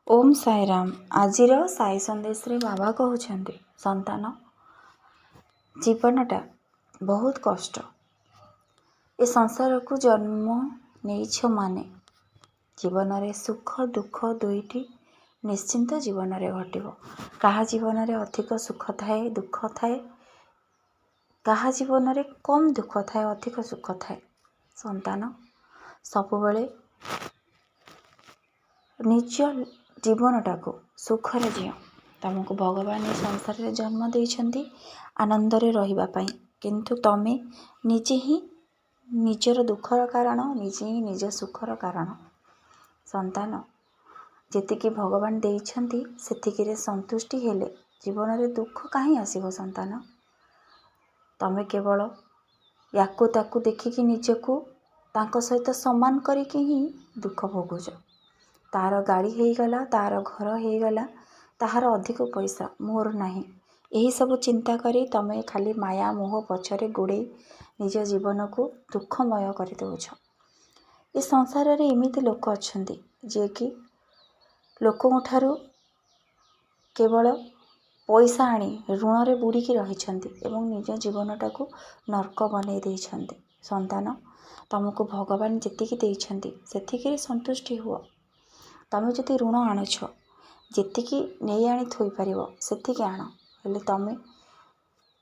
ओम साईराम। आजिर साई संदेश रे बाबा कहउछन्ति संतान जीवनटा बहुत कष्ट। ए संसार को जन्म नेइछ माने जीवन रे सुख दुख दुईटी निश्चिंत जीवन रे घटिबो। काहा जीवन रे अधिक सुख थाए दुख थाए, काहा जीवन रे कम दुख थाए अधिक सुख थाए। संतान सबुबले निज जीवनटा को सुखरे जियो। तुमको भगवान ए संसार रे जन्म देइछन्ति आनंद रे रहिबा पई, किंतु तमे निजे ही निजर दुखर कारण, निजे ही निज सुखर कारण। संतान जेतिकी भगवान देइछन्ति सेतिकी रे संतुष्टि हेले जीवन रे दुख काहे आसीबो। संतान तमे केवल याकू ताकू देखिकी निजको तांको सहित समान करिकी ही दुख भोगुछ। तार गाड़ी हेगला, तार घर हेगला, ताहार अधिक पैसा मोर नहीं, यही सब चिंता करी तमे खाली माया मोह पछरे गोड़े निज जीवन को दुखमय कर दउछ। ए संसार रे एमिति लोक अछन्ति जे कि लोकों ठारू केवल पैसा आनी ऋण रे बुड़ीकी रहिछन्ति एवं निज जीवनटा को नरक बनै देइछन्ति। संतान तुमको भगवान जेतिकी देइछन्ति सेतिकी रे संतुष्टि हुओ। तमे जदि ऋण आणुछ जेतिकी नहीं आनी थोई पारिबो सेतिकी आण, हेले तमे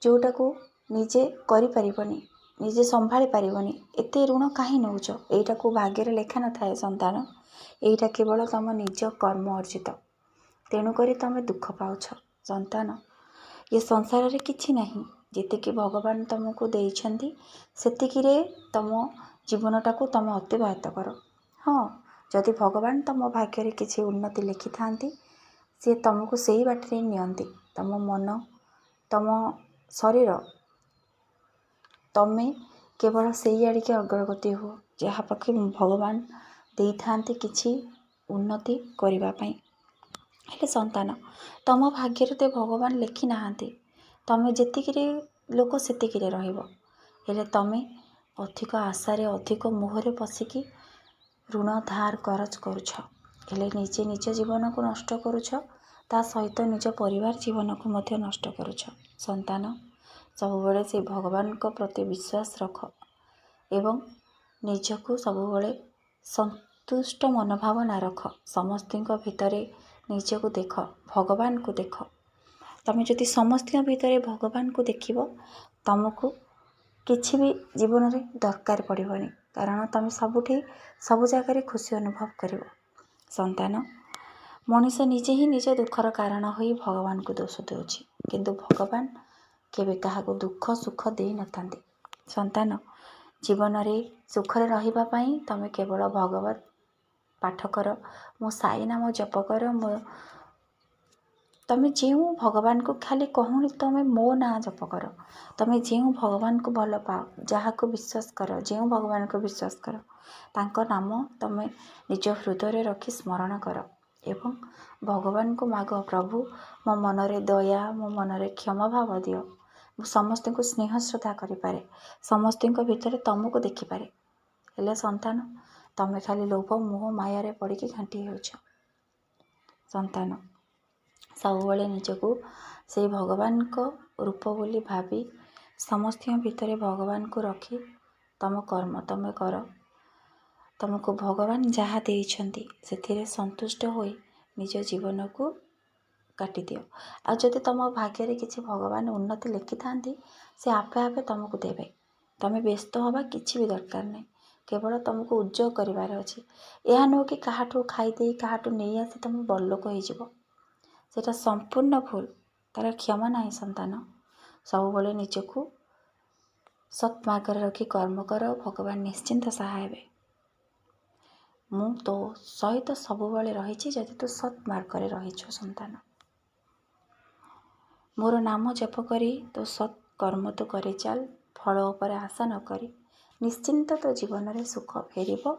जोटा को निजे करि पारिबनी, निजे संभाली पारिबनी, एते ऋण काहे नउछ? एटा को भाग्य रे लेखा न थाए। संतान एटा केवल तम निज कर्म अर्जित, तेणु करी तमे दुख पाउछ। संतान ये संसार रे किछि नहीं, जेतिकी भगवान तुमको देइछन्ति सेतिकी रे तम जीवनटा को तम अतिबाहित कर। हाँ, जदि भगवान तम भाग्य रे किछि उन्नति लिखि थांती सी तुमको सही बाटे नियंती। तम मन तम शरीर तमे केवल सही आड़ के अग्रगति हो जहाँ पाखे भगवान दे थांती किछि उन्नति करिबा पई। हेले संतान तम भाग्य रे भगवान लिखि नाहांती तमे जेतिकी रे लोक सेतिकी रे रहिबो। हेले तमे अधिक आशारे अधिक मोहरे पशिकी ऋण धार करज करुछ, हेले निजे निज जीवन को नष्ट करुछ, ता सहित निज परिवार जीवन को मध्य नष्ट करुछ। संतान सबुबले से भगवान को प्रति विश्वास रख एवं निजको सबुबले संतुष्ट मनोभाव ना रख। समस्तिंक भितरे निजको देख, भगवान को देख। तमे जदि समस्तिंक भितरे भगवान को देखिबो तुमको किछि भी जीवन रे दरकार पड़िबनी, कारण तमे सबुठी सब जगह खुशी अनुभव करिवो। संतान मनुष्य निजे ही निज दुखर कारण होई भगवान को दोष देउछि, किंतु भगवान केबे काहाको दुख सुख देई नथांती। संतान जीवन रे सुखरे रहिबा पई तमे केवल भगवत पाठ कर, मो साई नाम जप कर, मो तमे जेउ भगवान को खाली कहूनी तमे मो ना जप कर। तमे जेउ भगवान को भल पाओ, जहाँ को विश्वास कर, जेउ भगवान को विश्वास कर, तांको नाम तमे निज हृदय रे रखी स्मरण कर एवं भगवान को माग, प्रभु मो मनरे दया, मो मनरे क्षमा भाव दियो, मु समस्त को स्नेह श्रद्धा करि पारे, समस्त को भितर तुमको देखि पारे। हेले संतान तमे खाली लोभ मोह माया रे पड़ी घांटी होछ। संतान सबुबले निजको से भगवान को रूप बोली भावी समस्त भितर भगवान को रखी तम कर्म तमे कर। तुमको भगवान जहाँ देइछन्ति सेथिरे संतुष्ट होई निज जीवन को काटी दियो। आ जदि तुम भाग्य रे किछि भगवान उन्नति लिखि थांती से आपे आपे तुमको देबे। तमे व्यस्त हवा किछि भी दरकार नहीं, केवल तुमको उज्जवल करिवार अछि। यह नुह कि काहाठू खाईदे काहाठू नहीं आसी तुम बल्लोक हो जिवो, सेटा संपूर्ण भूल, तार क्षमा नहीं। संतान सबुबले निजको सत्मार्ग रखी कर्म कर, भगवान निश्चिंत सहाय हेबे। मु तो सहित सबुबले रहिछि जदि तू सत्मार्ग रे रहिछ। संतान मोर नाम जप करी तो सत् कर्म तो करे चल, फल उपर आशा न करी निश्चिंत तो जीवन रे सुख फेरिबो,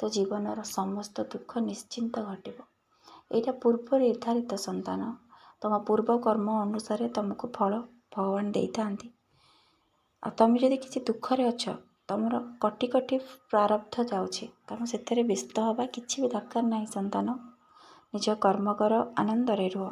तो जीवन समस्त दुख निश्चिंत घटिबो। एटा पूर्व निर्धारित। संतान तुम पूर्व कर्म अनुसार तुमको फल भगवान दे थांती। आ तुम जदि किसी दुख रे अछ, तुमर कटी कटी प्रारब्ध जाउछि, तुम सेथरे व्यस्त हवा किछि भी दरकार नहीं। संतान ନିଜ କର୍ମ କର, ଆନନ୍ଦରେ ରୁହ।